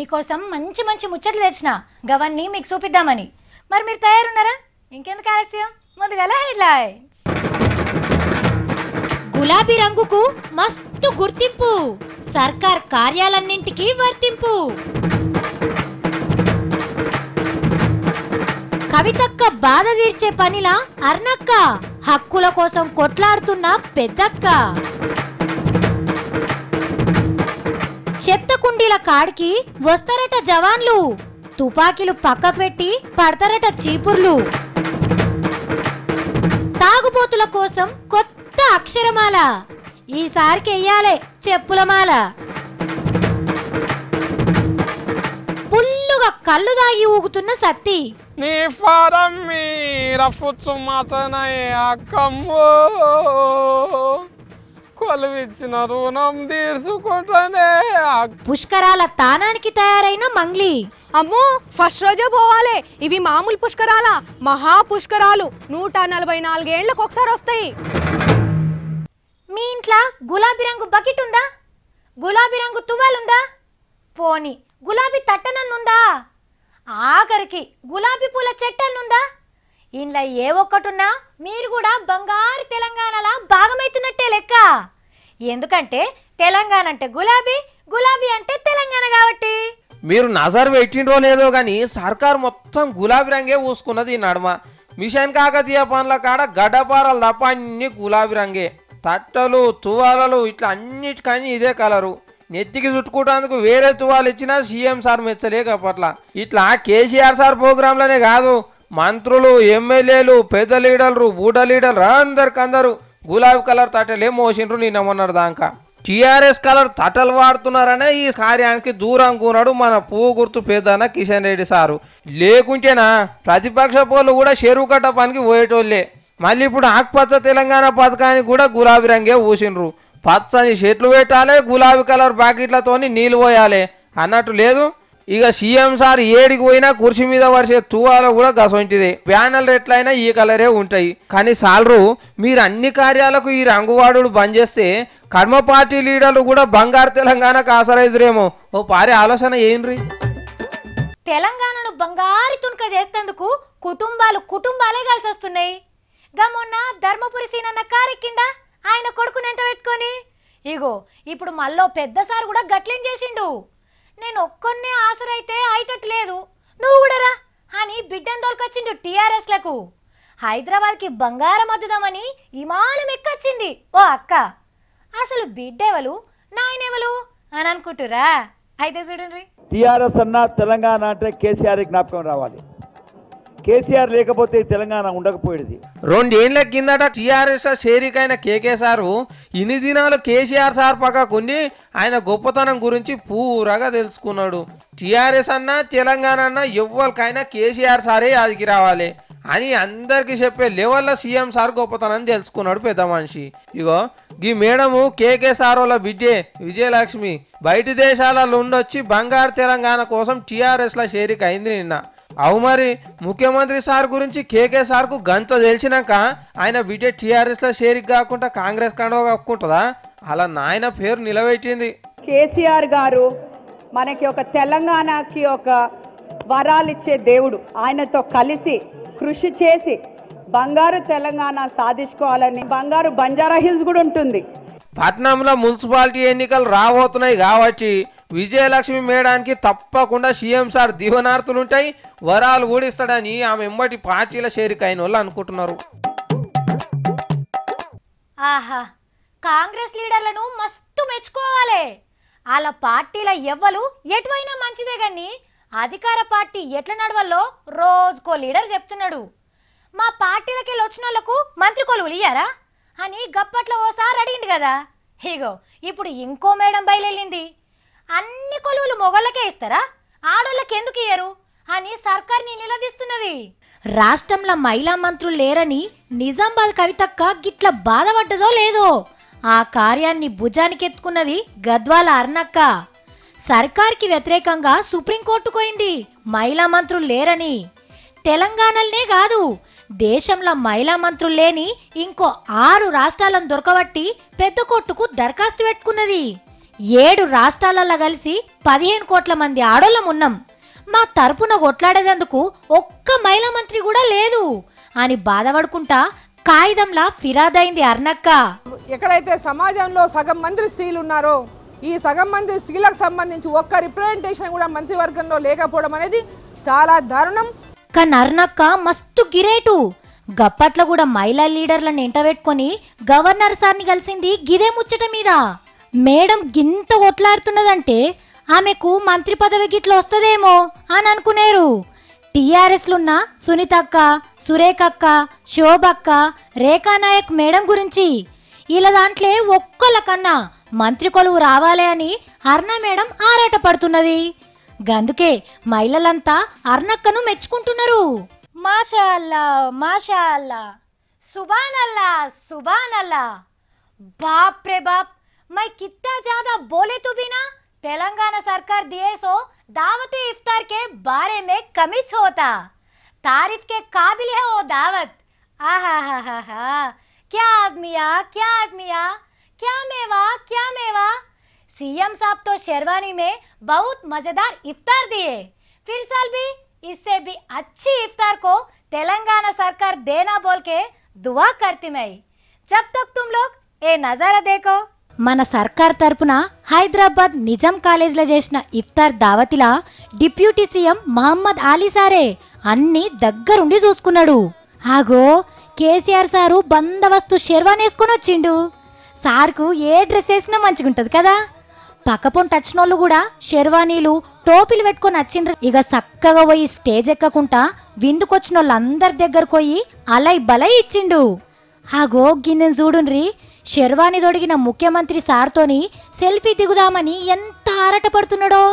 మీకోసం మంచి మంచి ముచ్చట్లు తెచ్చిన గవన్నీ మీకు చూపిద్దామని. మరి మీరు తయారున్నారా? ఇంకెందుకు ఆలస్యం, ముందుగా హెడ్లైన్స్. గులాబీ రంగుకు మస్తు గుర్తింపు, సర్కార్ కార్యాలన్నింటికి వర్తింపు. కవితక్క బాధ తీర్చే పనిలా అర్నక్క, హక్కుల కోసం కొట్లాడుతున్న పెద్దక్క. చెత్త కుండీల కాడికి వస్తారట జవాన్లు, తుపాకీలు పక్కకు పెట్టి పడతారట చీపుర్లు. తాగుబోతుల కోసం కొత్త అక్షరమాల, ఈసారికి వెయ్యాలే చెప్పులమాల. పుల్లుగా కళ్ళు దాగి ఊగుతున్న సత్తి, నీ ఫారం మీద ఫుచ్చు మాతనయ్య అక్కమ్మో, కొలువిచ్చిన రుణం తీర్చుకుంటానే. పుష్కరాల తానానికి తయారైన మంగ్లీ, అమ్మో ఫస్ట్ రోజే పోవాలి, ఇవి మామూలు పుష్కరాల మహా పుష్కరాలు, 144 ఏళ్లకు ఒకసారి వస్తాయి. మీ ఇంట్లో గులాబీ రంగు బకెట్ ఉందా? గులాబీ రంగు తువ్వాలుందా? పోని గులాబీ తట్టనన్నుందా? ఆఖరికి గులాబీ పూల చెట్టన్నుందా? ఇంట్లో ఏ ఒక్కటున్నా మీరు కూడా బంగారు తెలంగాణలా భాగమైతున్నట్టే లెక్క. ఎందుకంటే తెలంగాణ అంటే గులాబీ, గులాబీ అంటే తెలంగాణ కాబట్టి. మీరు నజర్ పెట్టిండ్రో లేదో గాని సర్కార్ మొత్తం గులాబీ రంగే పూసుకున్నది ఈ నడుమ. మిషన్ కాకతీయ పనుల కాడ గడ్డపారలు తప్ప అన్ని గులాబీ రంగే. తట్టలు తువాలలు ఇట్లా అన్నిటికని ఇదే కలరు. నెత్తికి చుట్టుకోవడానికి వేరే తువాలు ఇచ్చినా సీఎం సార్ మెచ్చలేకపట్ల. ఇట్లా కేసీఆర్ సార్ ప్రోగ్రాంలోనే కాదు, మంత్రులు, ఎమ్మెల్యేలు, పెద్ద లీడర్లు, బూట లీడర్లు అందరికందరూ గులాబీ కలర్ తట్టలే మోసిండ్రు నిన్న మొన్నటి దాకా. టీఆర్ఎస్ కలర్ తట్టలు వాడుతున్నారనే ఈ కార్యానికి దూరం కూనాడు మన పువ్వు గుర్తు పెద్దన్న కిషన్ రెడ్డి సారు. లేకుంటేనా ప్రతిపక్ష పోలు కూడా చెరువు కట్ట పనికి పోయేటోళ్ళే. మళ్ళీ ఇప్పుడు ఆకుపచ్చ తెలంగాణ పథకానికి కూడా గులాబీ రంగే పూసిండ్రు. పచ్చని చెట్లు పెట్టాలి, గులాబీ కలర్ ప్యాకెట్లతోని నీళ్ళు పోయాలి అన్నట్టు లేదు. ఇక సీఎం సార్ ఏడికి పోయినా కుర్చీ మీద వరిసే తువాలో కూడా గసొంటిదే. బ్యానర్లు ఎట్లయినా ఈ కలరే ఉంటాయి. కానీ సాలరు మీరు అన్ని కార్యాలకు ఈ రంగువాడు బంద్ చేస్తే కర్మ పార్టీ లీడర్లు కూడా బంగారు తెలంగాణకు ఆసరైదురేమో. ఓ పారే ఆలోచన ఏంటి? తెలంగాణను బంగారు తునక చేసేందుకు కుటుంబాలే కలిసి వస్తున్నాయి. మొన్న ధర్మపురి సీనన్న కారెక్కిండా ఆయన కొడుకుని ఎంట పెట్టుకొని. ఇగో ఇప్పుడు మళ్ళీ పెద్ద సార్ కూడా గట్లేం చేసిండు. నేను ఒక్కనే ఆసరైతే అయ్యటట్టు లేదు, నువ్వు కూడా రా అని బిడ్డను తోలుకొచ్చిండు టీఆర్ఎస్లకు. హైదరాబాద్కి బంగారం అద్దుదామని విమానం ఎక్కొచ్చింది ఓ అక్క. అసలు బిడ్డెవలు నాయనెవలు అని అనుకుంటురా? అయితే చూడండి, టీఆర్ఎస్ అన్న తెలంగాణ అంటే కేసీఆర్ జ్ఞాపకం రావాలి. కేసీఆర్ లేకపోతే తెలంగాణ ఉండకపోయేది. 2 ఏళ్ల కిందట టీఆర్ఎస్ షేరికైన కేకే సారు ఇన్ని దినాలు కేసీఆర్ సార్ పక్కకుని ఆయన గొప్పతనం గురించి పూరగా తెలుసుకున్నాడు. టీఆర్ఎస్ అన్న తెలంగాణ అన్న ఎవ్వరికైనా కేసీఆర్ సారే ఆదికి రావాలి అని అందరికి చెప్పే లెవెల్లో సీఎం సార్ గొప్పతనం తెలుసుకున్నాడు పెద్ద మనిషి. ఇగో ఈ మేడము కేకే సార్ వాళ్ళ బిడ్డే విజయలక్ష్మి బయట దేశాలలో ఉండొచ్చి బంగారు తెలంగాణ కోసం టీఆర్ఎస్లో షేరిక అయింది నిన్న. అవు మరి ముఖ్యమంత్రి సార్ గురించి కేకే సార్కు గంత తెలిసినాక ఆయన బిడ్డ టీఆర్ఎస్లో షేరిక్ కాకుండా కాంగ్రెస్ కండవ కప్పుకుంటుందా? అలా నాయన పేరు నిలబెట్టింది. కేసీఆర్ గారు మనకి ఒక తెలంగాణకి ఒక వరాలిచ్చే దేవుడు. ఆయనతో కలిసి కృషి చేసి బంగారు తెలంగాణ సాధించుకోవాలని. బంగారు బంజారా హిల్స్ కూడా ఉంటుంది. పట్నంలో మున్సిపాలిటీ ఎన్నికలు రాబోతున్నాయి కాబట్టి విజయలక్ష్మి మేడానికి తప్పకుండా సీఎం సార్ దీవెనార్తులుంటాయి, వరాలు ఊడిస్తాడని ఆమె ఎంబటి పార్టీల షేరికైన వాళ్ళు అనుకుంటున్నారు. ఆహా, కాంగ్రెస్ లీడర్లను మస్తు మెచ్చుకోవాలి. వాళ్ళ పార్టీల ఎవ్వలు ఎటువైనా మంచిదే కానీ అధికార పార్టీ ఎట్లా నడవల్లో రోజుకో లీడర్ చెప్తున్నాడు. మా పార్టీలకి వచ్చిన వాళ్ళకు మంత్రి కొలువులు ఇయ్యారా అని గప్పట్లో ఓసారి అడిగింది కదా. ఇగో ఇప్పుడు ఇంకో మేడం బయలుదేరింది. అన్ని కొలువులు మొగళ్ళకే ఇస్తారా, ఆడోళ్ళకి ఎందుకు ఇయ్యరు అని సర్కార్ని నిలదీస్తున్నది. రాష్ట్రంలో మహిళా మంత్రులు లేరని నిజామాబాద్ కవితక్క గిట్ల బాధపడ్డదో లేదో ఆ కార్యాన్ని భుజానికి ఎత్తుకున్నది గద్వాల అర్నక్క. సర్కార్కి వ్యతిరేకంగా సుప్రీంకోర్టుకు పోయింది మహిళా మంత్రులు లేరని. తెలంగాణలనే కాదు దేశంలో మహిళా మంత్రులు లేని ఇంకో 6 రాష్ట్రాలను దొరకబట్టి పెద్ద కోర్టుకు దరఖాస్తు పెట్టుకున్నది. 7 రాష్ట్రాలలో కలిసి 15 కోట్ల మంది ఆడోళ్ళం ఉన్నాం. మా తరపున కొట్లాడేందుకు ఒక్క మహిళా మంత్రి కూడా లేదు అని బాధపడుకుంటా కాగితంలా ఫిరాదైంది అర్నక్క. ఎక్కడైతే సమాజంలో సగం మంది స్త్రీలు ఉన్నారో ఈ సగం మంది స్త్రీలకు సంబంధించి ఒక్క రిప్రజెంటేషన్ కూడా మంత్రివర్గంలో లేకపోవడం అనేది చాలా దారుణం. కానీ అర్నక్క మస్తు గిరేటు. గప్పట్ల కూడా మహిళా లీడర్లను ఎంటబెట్టుకొని గవర్నర్ సార్ని కలిసింది గిదే ముచ్చట మీద. మేడం గింత కొట్లాడుతున్నదంటే ఆమెకు మంత్రి పదవి గిట్ల వస్తుందేమో అని అనుకునేరు. టీఆర్ఎస్లున్న సునీతక్క, సురేఖక్క, శోభక్క, రేఖానాయక్ మేడం గురించి ఇలా దాంట్లో ఒక్కళ్ళ కన్నా మంత్రి కొలువు రావాలి అని అర్ణ మేడం ఆరాటపడుతున్నది. గందుకే మహిళలంతా అర్నక్కను మెచ్చుకుంటున్నారు. మాషాల్లా మాషాల్లా, సుబానల్లా సుబానల్లా, बाप रे बाप, मैं कितना ज्यादा बोले तो भी ना तेलंगाना सरकार दिए सो दावत इफ्तार के बारे में कमिच होता. तारीफ के काबिल है वो दावत. आहा हा हा हा, क्या आदमिया क्या आदमिया, क्या मेवा क्या मेवा. सीएम साहब तो शेरवानी में बहुत मजेदार इफ्तार दिए. फिर साल भी इससे भी अच्छी इफ्तार को तेलंगाना सरकार देना बोल के दुआ करती मैं. जब तक तुम लोग ఏ నజారా దేకో. మన సర్కార్ తరపున హైదరాబాద్ నిజాం కాలేజ్లో చేసిన ఇఫ్తార్ దావతిలా డిప్యూటీ సీఎం మహమ్మద్ అలీ సారే అన్ని దగ్గరుండి చూసుకున్నాడు. ఆగో కేసీఆర్ సారు బందవస్తు షెర్వాన్ వేసుకొని వచ్చిండు. సార్కు ఏ డ్రెస్ వేసినా మంచిగుంటది కదా. పక్కపొంటి వచ్చినోళ్ళు కూడా షెర్వానీలు టోపీలు పెట్టుకొని వచ్చిండ్రు. ఇక చక్కగా పోయి స్టేజ్ ఎక్కకుండా విందుకొచ్చిన వాళ్ళందరి దగ్గరకు పోయి అలై బలై ఇచ్చిండు. ఆగో గిన్నె చూడుండ్రి, షెర్వాని దొడిగిన ముఖ్యమంత్రి సార్తోని సెల్ఫీ దిగుదామని ఎంత ఆరాటపడుతున్నాడో.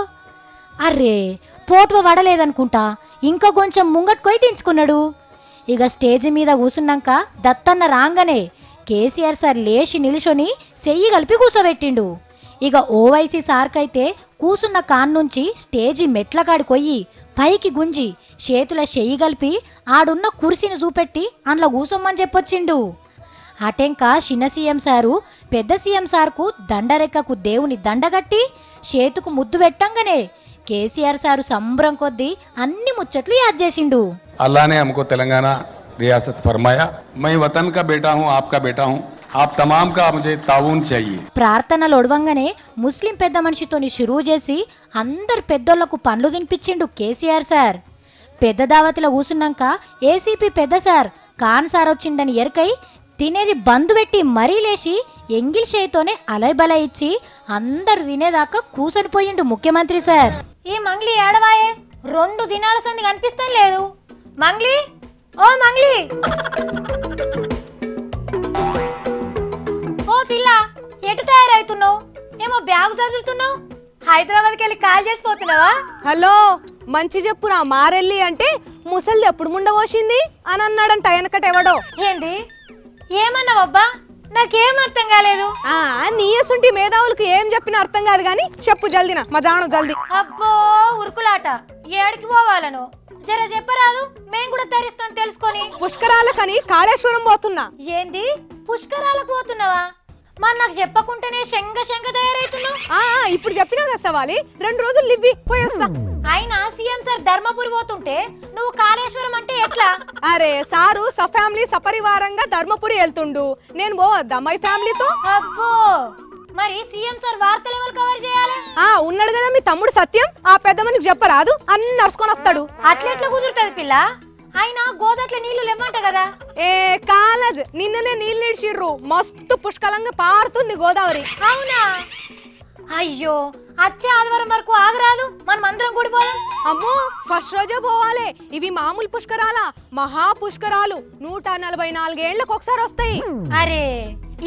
అర్రే ఫోటో పడలేదనుకుంటా ఇంకా కొంచెం ముంగట్టుకొని దించుకున్నాడు. ఇక స్టేజ్ మీద కూసున్నాక దత్తన్న రాగానే కేసీఆర్ సార్ లేచి నిలుచొని చెయ్యి కలిపి కూసబెట్టిండు. ఇక ఓవైసీ సార్కైతే కూసున్న కాన్ నుంచి స్టేజి మెట్ల కాడికొయ్యి పైకి గుంజి చేతుల చెయ్యి కలిపి ఆడున్న కుర్చీని చూపెట్టి అందులో కూసొమ్మని చెప్పొచ్చిండు. అటెంక చిన్న సీఎం సారు పెద్ద సీఎం సార్కు దండరెక్కకు దేవుని దండగట్టి చేతుకు ముద్దు పెట్టంగానే కేసీఆర్ సారు సంబరం కొద్దీ అన్ని ముచ్చట్లు యాద్ చేసిండు. अल्लाह ने हमको तेलंगाना रियासत फरमाया. मैं वतन का बेटा हूँ, आपका बेटा हूँ. आप तमाम का मुझे ताउन चाहिए. ప్రార్థనలు ఒడవంగానే ముస్లిం పెద్ద మనిషితోని షురూ చేసి అందరు పెద్దోళ్లకు పండ్లు తినిపించిండు కేసీఆర్ సార్. పెద్ద దావతిలో కూసున్నాక ఏసీపీ పెద్ద సార్ ఖాన్ సార్ వచ్చిండని ఎరకై తినేది బంద్ పెట్టి మరీ లేచి ఎంగిల్ చేయితోనే అలైబలై ఇచ్చి అందరు తినేదాకా కూసని పోయిండు ముఖ్యమంత్రి సార్. ఈ మంగ్లీ ఏడవాయే 2 దినాల సంది కనిపిస్తా లేదు. మంగ్లీ ఓ మంగ్లీ, ఓ పిల్ల ఎటు తయారవుతున్నావు? ఏమో బ్యాగ్ చదువుతున్నావు, హైదరాబాద్కి వెళ్ళి కాల్ చేసిపోతున్నావా? హలో మంచి చెప్పురా మారెల్లి అంటే ముసలి ఎప్పుడు ముండవోసింది అని అన్నాడంట వెనకట ఎవడో. ఏంది ఏమన్నావబ్బా? నాకేం అర్థం కాలేదు. నీయసుంటి మేధావులకు ఏం చెప్పినా అర్థం కాదు గాని చెప్పు జల్దినా మా జాను జల్ది. అబ్బో ఉరుకులాట, ఏడికి పోవాలను జర చెప్పరాదు, మేం కూడా తరిస్తాం తెలుసుకొని. పుష్కరాలకని కాళేశ్వరం పోతున్నా. ఏంది పుష్కరాలకు పోతున్నావా? మరి నాకు చెప్పకుంటేనే శంగ శంగ తయారైతున్నావు. ఇప్పుడు చెప్పినా కదా సవాలి, 2 రోజులు లివ్వి పోయేస్తా. అయినా సీఎం సార్ ధర్మపురి పోతుంటే నువ్వు కాళేశ్వరం అంటే ఎట్లా? అరే సారు ఫ్యామిలీ సపరివారంగా ధర్మపురి వెళ్తుండు, నేను పోవద్దా మై ఫ్యామిలీతో? అబ్బో మరి సీఎం సార్ వార్తలు ఎవరు కవర్ చేయాలి? ఉన్నాడు కదా మీ తమ్ముడు సత్యం, ఆ పెద్ద మనకి చెప్పరాదు, అన్ని నడుచుకొని వస్తాడు. అట్లెట్లా కుదురుతుంది పిల్ల? అయినా గోదాట్ల నీళ్లు లేవంట కదా. ఏ కాలేజ్ నిన్ననే నీళ్ళు ఇడిచిర్రు, మస్తు పుష్కలంగా పారుతుంది గోదావరి. అవునా? అయ్యో వచ్చే ఆదివారం వరకు ఆగరాదు, మనం అందరం కూడిపోదాం. అమ్మో ఫస్ట్ రోజే పోవాలి. ఇవి మామూలు పుష్కరాల, మహా పుష్కరాలు 144 ఏళ్లకు ఒకసారి వస్తాయి. అరే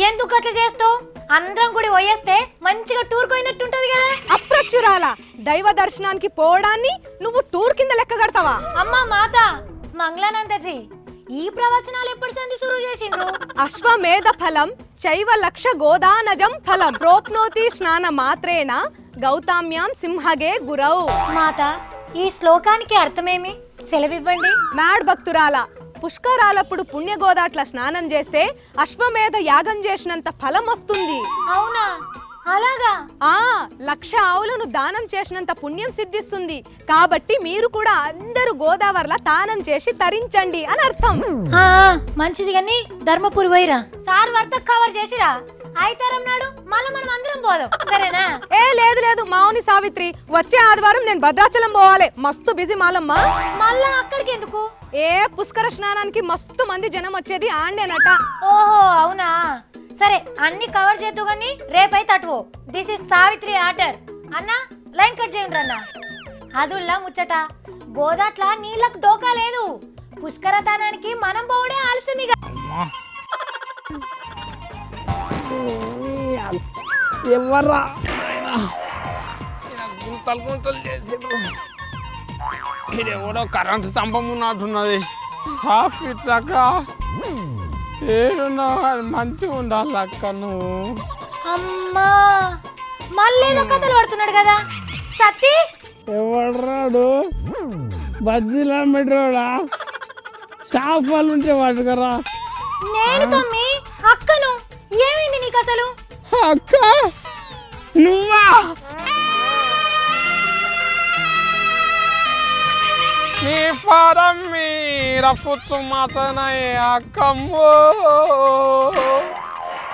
ఎందుకు అట్లా చేస్తావు? అందరం కూడా పోయేస్తే మంచిగా టూర్ పోయినట్టుంటది కదా. అప్రచురాల దైవ దర్శనానికి పోవడాన్ని నువ్వు టూర్ కింద లెక్క కడతావా? అమ్మా మాత మంగళానందజీ, ఈ ప్రవచనాలు ఎప్పటి సంది సురు చేసిండ్రు? అశ్వమేధ ఫలం చైవ లక్ష గోదానజం ఫలం ప్రోప్నోతి స్నాన మాత్రేణ గౌతమ్యాం సింహగే గురౌ. మాత ఈ శ్లోకానికి అర్థమేమి సెలవివ్వండి. మ్యాడ్ భక్తురాల, పుష్కరాలప్పుడు పుణ్యగోదాట్ల స్నానం చేస్తే అశ్వమేధ యాగం చేసినంత ఫలం వస్తుంది. అవునా? అలాగా? 1,00,000 ఆవులను దానం చేసినంత పుణ్యం సిద్ధిస్తుంది. కాబట్టి మీరు కూడా అందరూ గోదావరిలో దానం చేసి తరించండి అని అర్థం. మంచిది కానీ ధర్మపురి పోయిరా సార్ వర్త కవర్ చేసిరా అయితారం నాడు మళ్ళీ మనం అందరం పోదాం సరేనా? లేదు మౌని సావిత్రి, వచ్చే ఆదివారం నేను భద్రాచలం పోవాలి. మస్తు బిజీ మాలమ్మ. మళ్ళా అక్కడికి ఎందుకు? పుష్కర స్నానానికి మస్తు మంది జనం వచ్చేది ఆండేనట. ఓహో అవునా, సరే అన్ని కవర్ చేద్దు గాని రేపైతే అటువో. This is Savitri order. అన్న లైన్ కట్ చేయండి అన్న. అదుల్లా ముచ్చట గోదాట్ల నీళ్ళకు డోకా లేదు. పుష్కరతానానికి మనం పోవడే ఆలస్యమిగా. ఎవర్రా గుంతలు గుంతలు చేసిండ్రు. ఇదేవడో కరెంటు స్తంభం ఉన్నట్టున్నది. హాఫ్ ఇట్లక్క ఏడున్నావు, అది మంచిగా ఉండాలి అక్క. నువ్వు అమ్మా మళ్ళేదో కథలు పడుతున్నాడు కదా సత్తి. ఎవడ్రాడు? బజ్జీలా మెట్రోడా? షాప్ వాళ్ళు ఉంటే పట్టుకరా. నేను తమ్మి అక్కను. ఏమైంది నీకు అసలు? అక్క నువ్వా? నీ ఫారం మీర ఫుచ్చు మాతనై అక్కమ్మో,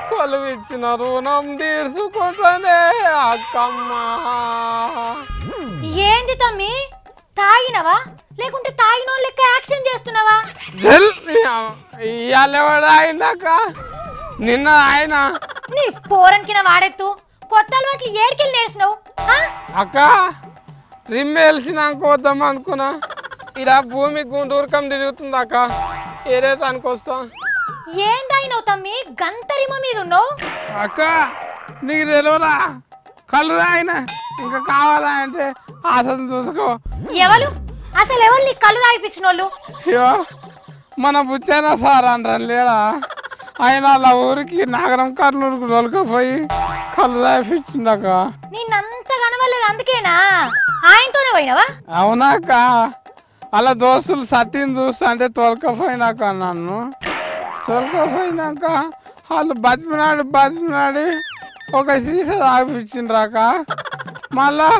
కొలువిచ్చిన రుణం తీర్చుకుంటానే అక్కమ్మ. ఏంది తమ్మి తాగినవా లేకుంటే తాగినో లెక్క యాక్షన్ చేస్తున్నావా? జల్ ఇవాళ ఎవడు ఆయనక? నిన్న ఆయన. నీ పోరన్కిన వాడెత్తు కొత్త అలవాట్లు ఏడికెళ్ళి నేర్చినావు? అక్క రిమ్ వెలిసినాక వద్దాం అనుకున్నా. ఇలా భూమి గుంటూరుకం తిరుగుతుంది అక్క. ఏరే అనుకొస్తా. ఏం తాగినావు తమ్మి గంతరిమ మీద ఉన్నావు? అక్క నీకు తెలియదా? కళ్ళు తాగిన ఇంకా కావాలా అంటే ఆశను చూసుకో. ఎవరు అసలు ఎవరు నీ కళ్ళు తాగిపించిన వాళ్ళు? అయ్యో మన బుచ్చైనా సార్ అంటారు లేడా? ఆయన అలా ఊరికి నాగరం కర్నూలుకు తోలుకపోయి కళ్ళు తాగిపించిండక. నిన్నంత కనవలేదు అందుకేనా ఆయనతోనే పోయినావా? అవునాక అలా దోస్తులు సత్యని చూస్తా అంటే తోలుకపోయినాక నన్ను తోలుకపోయినాక వాళ్ళు బతిమినాడి ఒక సీసా తాగిపించిండ్రాక. మళ్ళా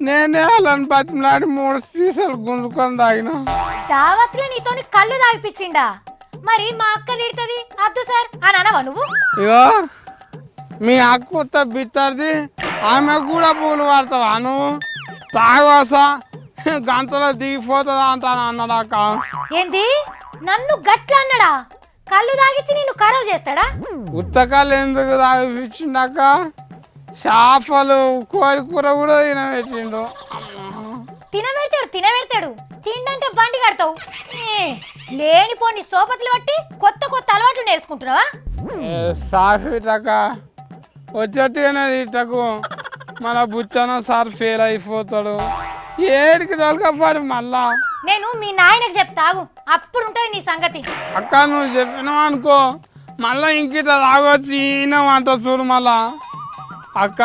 నేనే వాళ్ళని బతిమినాడి 3 సీసాలు గుంజుకొని తాగిన. దావత్లో నీతోని కళ్ళు తాగిపించిండా? మరి మా అక్క తిడుతుంది అద్దు సార్ అని అనవా నువ్వు? ఇగో మీ అక్క బిత్తర్ది, ఆమె కూడా పూలు పడతావా నువ్వు? తాగోసా గంటలో దిగిపోతుందా అంటాను అన్నాడాక. ఏంది నన్ను గట్ల అన్నాడా? కళ్ళు తాగిచ్చి నిన్ను ఖరాబ్ చేస్తాడా? ఉత్తకాలు ఎందుకు తాగిపించిండాక? చేపలు కోడి కూర కూడా తినబెట్టిండు. తినబెడతాడు తిండంటే బండి కడతావు. లేనిపోని సోపతులు బట్టి కొత్త కొత్త అలవాట్లు నేర్చుకుంటున్నావా? సాఫీటక వచ్చేట్టుగానే ఇటకు మన బుచ్చన సార్ ఫెయిల్ అయిపోతాడు. ఏడికి దొరకపోడు మళ్ళా. నేను మీ నాయనకు చెప్తాగు అప్పుడు ఉంటది నీ సంగతి. అక్క నువ్వు చెప్పినావు అనుకో మళ్ళా ఇంకిట తాగొచ్చి ఈయనం అంత చూడు మళ్ళా. అక్క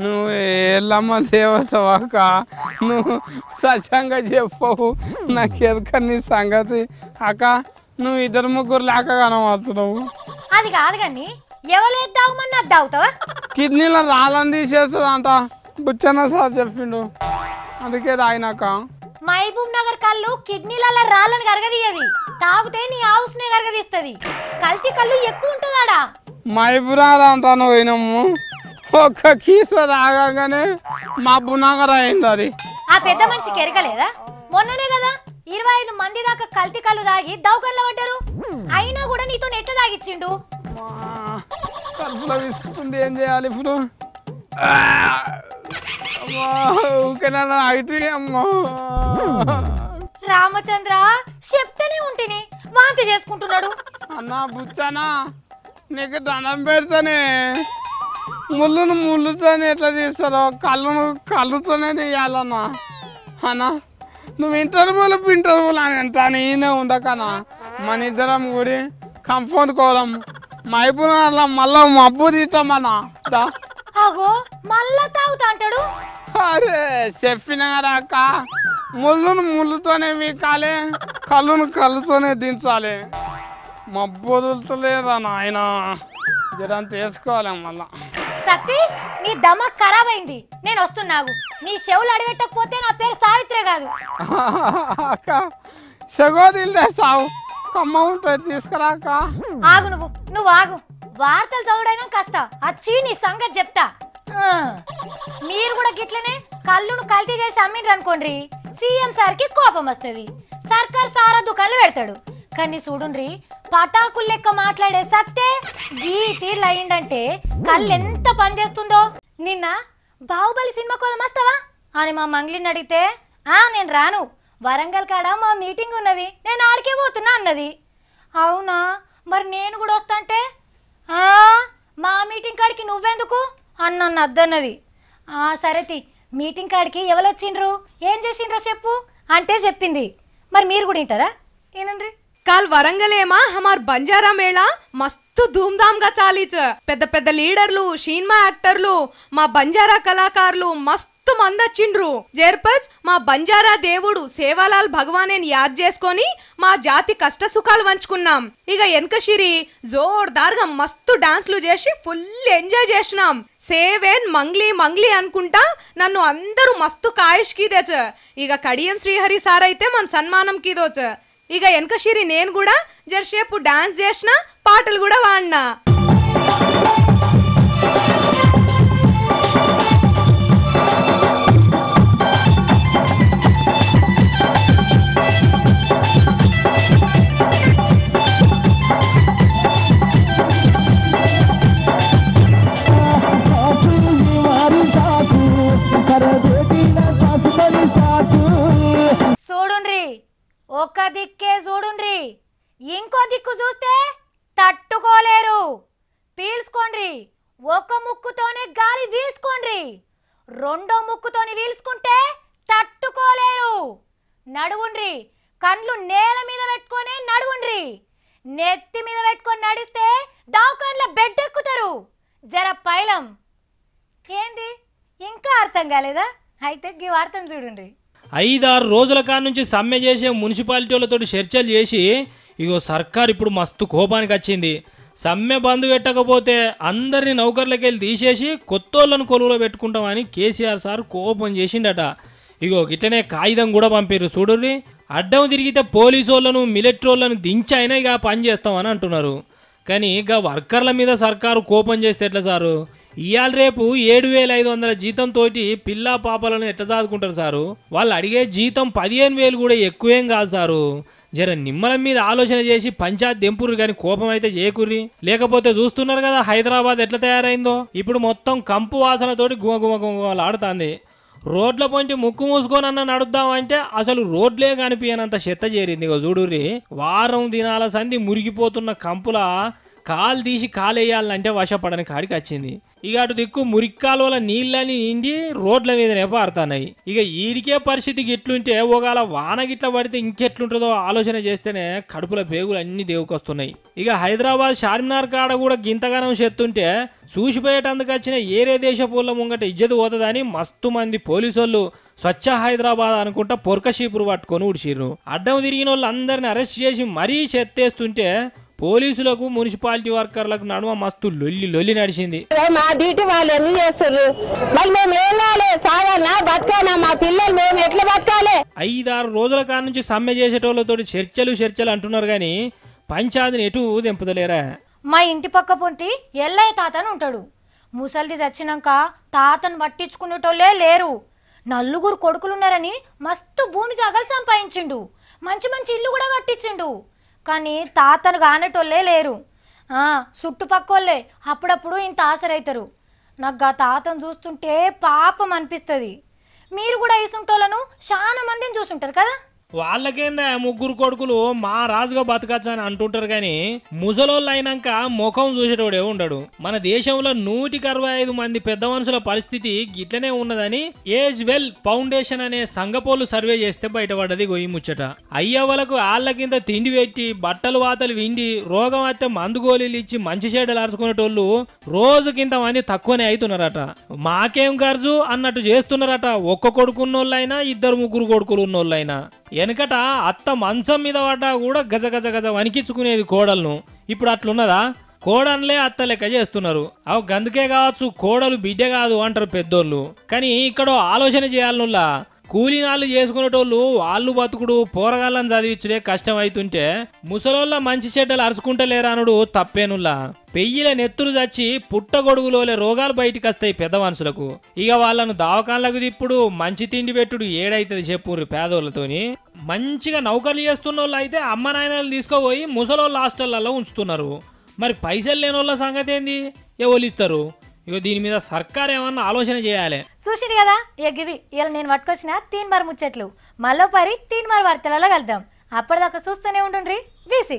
నువ్వు ఎల్లమ్మ దేవతవు అక్క. నువ్వు సత్యంగా చెప్పవు నాకు ఎదుక నీ సంగతి. అక్క నువ్వు 2-3 లేక కనబడుతున్నావు. అది కాదు కానీ ఎవరేది తాగుమని అది తాగుతావా? కిడ్నీలో రాళ్ళని తీసేస్తుంది అంట బుచ్చన్న సార్ చెప్పిండు, అందుకే తాగినాక. మహబూబ్ నగర్ కళ్ళు కిడ్నీలలో రాళ్ళని కరగదీయది, తాగితే నీ హౌస్నే కరగదీస్తుంది. కల్తీ కళ్ళు ఎక్కువ ఉంటుందాడా? మైబురారా అంటాను పోయినాము. ఒక్క కీస తాగానే మా బునగర్ అయింది. అది ఆ పెద్ద మనిషికి ఎరగలేదా? మొన్ననే కదా 25 మంది దాకా కల్తీ కళ్ళు తాగి దవకల్లో పడ్డారు. అయినా కూడా నీతో ఎట్లా తాగిచ్చిండు? కడుపులో విసుకుతుంది, ఏం చేయాలి ఇప్పుడు? రామచంద్ర చెప్తేనే ఉంటేనే వాంతి చేసుకుంటున్నాడు. అన్నా బుచ్చానా నీకు దండం పెడతానే. ముళ్ళుతోనే ఎట్లా తీస్తారో కళ్ళుతోనే తీయాలన్నా. అన్నా నువ్వు ఇంటర్వ్యూలు అని ఎంత నేనే ఉండకనా. మన ఇద్దరం కూడి కంఫర్ట్ కోదాం. మైపునర్లో మళ్ళా మబ్బు తీస్తామన్నా. అగో మళ్ళా తాగుతా అంటాడు. అరే చెప్పిన అక్క ముళ్ళుతోనే వీకాలి, కళ్ళుతోనే దించాలి. మబ్బు వదులుతలేదా నాయన, జరంత వేసుకోవాలి మళ్ళా. సత్తి నీ దమక్ ఖరాబ్ అయింది, నేను వస్తున్నాగు. నీ చెవులు అడిగెట్టకపోతే నా పేరు సావిత్రే కాదు. అక్క సెగోదిల్దే సావు కమ్మం పేరు తీసుకురా అక్క. ఆగు నువ్వు ఆగు. వార్తలు చదువుడైనా కాస్త వచ్చి నీ సంగతి చెప్తా. మీరు కూడా గిట్లనే కళ్ళును కల్తీ చేసి అమ్మిండ్రు అనుకోండి, సీఎం సార్కి కోపం వస్తుంది. సర్కార్ సారా దుకాణాలు పెడతాడు. కానీ చూడుండ్రి, పటాకులు లెక్క మాట్లాడే సత్తే గీతి లైండంటే కళ్ళు ఎంత పనిచేస్తుందో. నిన్న బాహుబలి సినిమా కోసం వస్తావా అని మా మంగ్లీని అడిగితే నేను రాను, వరంగల్ కాడ మా మీటింగ్ ఉన్నది, నేను ఆడికే పోతున్నా అన్నది. అవునా, మరి నేను కూడా వస్తా అంటే మా మీటింగ్ కాడికి నువ్వెందుకు అన్న అద్దన్నది. సరేతి, మీటింగ్ కాడికి ఎవరు వచ్చిండ్రు, ఏం చేసిండ్రో చెప్పు అంటే చెప్పింది. మరి మీరు కూడా వింటారా? ఏనండ్రి. काल वरंगलेमा हमार बंजारा मेला मस्तु धूमधाम गा चालीच పెద్ద పెద్ద లీడర్లు సినిమా యాక్టర్లు మా బంజారా కళాకారులు మస్తు మంది వచ్చిండ్రు. జర్పజ్ మా బంజారా దేవుడు సేవాలాల్ భగవానేని యాద్ చేసుకొని మా జాతి కష్ట సుఖాలు వంచుకున్నాం. ఇక ఎన్కషిరి జోర్దార్గా మస్తు డాన్స్లు చేసి ఫుల్ ఎంజాయ్ చేసినాం. సేవేన్ మంగ్లీ మంగ్లీ అనుకుంటా నన్ను అందరూ మస్తు కాయిష్కి తెచ్చ. ఇక కడియం శ్రీహరి సార్ అయితే మన సన్మానం కీదోచ. ఇక ఎన్కషిరి నేను కూడా జర్సేపు డాన్స్ చేసిన, పాటలు కూడా వాడినా. ఒక దిక్కే చూడుండ్రి, ఇంకో దిక్కు చూస్తే తట్టుకోలేరు. పీల్చుకోండ్రి, ఒక ముక్కుతోనే గాలి వీల్చుకోండ్రి, రెండో ముక్కుతోని వీల్చుకుంటే తట్టుకోలేరు. నడువుండ్రి, కండ్లు నేల మీద పెట్టుకొని నడువుండ్రి, నెత్తి మీద పెట్టుకొని నడిస్తే దావకాన్ల బెడ్ ఎక్కుతారు. జర పైలం. ఏంది ఇంకా అర్థం కాలేదా? అయితే ఈ వార్తను చూడండి. 5-6 రోజుల కానుంచి సమ్మె చేసే మున్సిపాలిటీలతో చర్చలు చేసి ఇగో సర్కార్ ఇప్పుడు మస్తు కోపానికి వచ్చింది. సమ్మె బంద్ పెట్టకపోతే అందరినీ నౌకర్లకి వెళ్ళి తీసేసి కొత్తోళ్ళను కొలువులో పెట్టుకుంటామని కేసీఆర్ సార్ కోపం చేసిండట. ఇగో గిట్టనే కాగితం కూడా పంపారు చూడుర్రి. అడ్డం తిరిగితే పోలీసు వాళ్ళను మిలిటరీలను దించి అయినా ఇక పని చేస్తామని అంటున్నారు. కానీ ఇక వర్కర్ల మీద సర్కారు కోపం చేస్తే ఎట్లా సారు? ఇవాళ రేపు 7,500 జీతంతో పిల్లా పాపలను ఎట్లా చదువుకుంటారు సారు? వాళ్ళు అడిగే జీతం 15,000 కూడా ఎక్కువేం కాదు సారు. జర నిమ్మల మీద ఆలోచన చేసి పంచాయత్ దెంపుర్రు కానీ కోపం అయితే చేయకుర్రి. లేకపోతే చూస్తున్నారు కదా హైదరాబాద్ ఎట్లా తయారైందో. ఇప్పుడు మొత్తం కంపు వాసనతోటి గుమగుమగుమలాడుతుంది. రోడ్ల పొంచి ముక్కు మూసుకోనన్న నడుద్దామంటే అసలు రోడ్లే కనిపించనంత చెత్త చేరింది. ఇక చూడుర్రి, వారం దినాల సంధి మురిగిపోతున్న కంపుల కాలు తీసి కాలేయాలంటే వశపడని కాడికి వచ్చింది. ఇక అటు దిక్కు మురిక్కాల నీళ్ళని నిండి రోడ్ల మీదనే పారుతున్నాయి. ఇక ఈడికే పరిస్థితికి ఇట్లుంటే ఒకవేళ వాన గిట్ల పడితే ఇంకెట్లుంటుందో ఆలోచన చేస్తేనే కడుపుల పేగులు అన్ని దేవుకొస్తున్నాయి. ఇక హైదరాబాద్ చార్మినార్ కాడ కూడా గింతగానం చెత్తుంటే చూసిపోయేటందుకు వచ్చిన ఏరే దేశపూర్ల ముంగట ఇజ్జత్ పోతుందని మస్తు మంది పోలీసోళ్ళు స్వచ్ఛ హైదరాబాద్ అనుకుంటా పొరకషీపురు పట్టుకొని ఉడిచిర్రు. అడ్డం తిరిగిన వాళ్ళు అందరిని అరెస్ట్ చేసి మరీ చెత్తేస్తుంటే పోలీసులకు మున్సిపాలిటీ వర్కర్లకు నడుమ మస్తు లొల్లి నడిచింది. మా డ్యూటీ వాళ్ళు ఎందుకు చేస్తారు? మరి మేము ఏం కావాలి? సాగాలనా బతకానా? మా పిల్లలు మేము ఎట్లా బతకాలి? 5-6 రోజుల కాడ నుంచి సమ్మె చేసేటోళ్ళతో చర్చలు అంటున్నారు కానీ పంచాయతీని ఎటు దెంపుతలేరా? మా ఇంటి పక్క పొంటి ఎల్లయ్య తాతను ఉంటాడు. ముసలిది చచ్చినాక తాతను పట్టించుకునేటోళ్ళే లేరు. 4 కొడుకులున్నారని మస్తు భూమి జాగాలు సంపాదించిండు, మంచి మంచి ఇల్లు కూడా కట్టించిండు. కానీ తాతను కానేటోళ్ళే లేరు. చుట్టుపక్కలే అప్పుడప్పుడు ఇంత ఆసరైతారు. నాకు ఆ తాతను చూస్తుంటే పాపం అనిపిస్తుంది. మీరు కూడా ఇసుంటోళ్ళను చాలా మందిని చూసుంటారు కదా. వాళ్ళకేందా 3 కొడుకులు మా రాజుగా బతకచ్చు అని అంటుంటారు కానీ ముసలోళ్ళు అయినాక ముఖం చూసేటోడే ఉండడు. మన దేశంలో 165 మంది పెద్ద మనుషుల పరిస్థితి గిట్లనే ఉన్నదని ఏజ్ వెల్ ఫౌండేషన్ అనే సంఘపోలు సర్వే చేస్తే బయటపడ్డది గొయ్యి ముచ్చట. అయ్యవలకు ఆళ్ళకింత తిండి పెట్టి బట్టలు వాతలు విండి రోగం అయితే మందు గోళీలు ఇచ్చి మంచి చెడ్డలు అరుచుకునేటోళ్ళు రోజుకింత మంది తక్కువనే అవుతున్నారట. మాకేం ఖర్చు అన్నట్టు చేస్తున్నారట. ఒక్క కొడుకున్నోళ్ళైనా 2-3 కొడుకులు ఉన్నోళ్ళైనా. వెనకట అత్త మంచం మీద పడ్డా కూడా గజ వణికించుకునేది కోడలను. ఇప్పుడు అట్లున్నదా? కోడన్లే అత్త లెక్క చేస్తున్నారు. అవు గందుకే కావచ్చు కోడలు బిడ్డ కాదు అంటారు పెద్దోళ్ళు. కానీ ఇక్కడ ఆలోచన చేయాలనుల్లా కూలీనాళ్ళు చేసుకునేటోళ్ళు వాళ్ళు బతుకుడు పోరగాళ్ళని చదివించుడే కష్టం అవుతుంటే ముసలోళ్ళ మంచి చెడ్డలు అరుచుకుంటలేరానుడు తప్పేనుల్లా. పెయ్యిల నెత్తులు చచ్చి పుట్టగొడుగులోలే రోగాలు బయటికి వస్తాయి పెద్ద మనుషులకు. ఇక వాళ్ళను దవాఖాన్లకు తిప్పుడు మంచి తిండి పెట్టుడు ఏడైతుంది చెప్పుర్రు పేదోళ్ళతోని. మంచిగా నౌకర్లు చేస్తున్న వాళ్ళు అయితే అమ్మ నాయనలు తీసుకుపోయి ముసలోళ్ళ హాస్టళ్లలో ఉంచుతున్నారు. మరి పైసలు లేని వాళ్ళ సంగతి ఏంది? ఎవరు ఇస్తారు? ఇక దీని మీద సర్కార్ ఏమన్నా ఆలోచన చేయాలి. చూసిరు కదా గివి ఇలా నేను పట్టుకొచ్చిన 3 బార్ ముచ్చట్లు. మళ్ళీ 3 బార్ వార్తలలో కలుద్దాం. అప్పటిదాకా చూస్తూనే ఉండండి V6.